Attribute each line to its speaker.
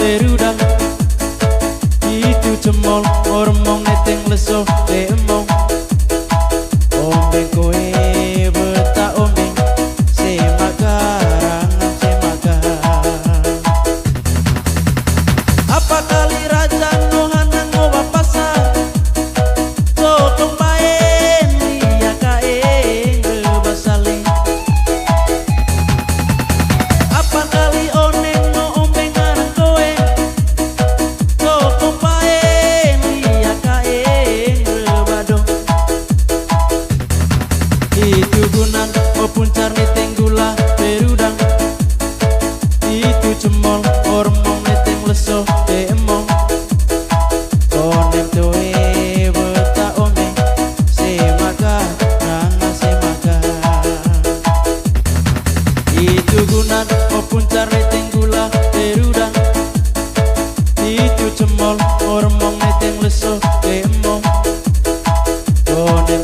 Speaker 1: berudang. Itu cemol hormong neteng leso demong. Ombeng kowe beta ombeng semagarangan semagar. Apa kali raja nohanang ngoba pasar sotong baen dia kaeng rebasale. Apa kali oneng no ombeng arang kowe sotong baen dia kaeng rebadong. Itu gunan maupun carne tenggula berudang. Itu cemol hormong neteng leso demong. Konem toe beta omeng semaga nanga semaga. Itu gunan maupun carne tenggula berudang. Itu cemol hormong neteng leso demong. Konem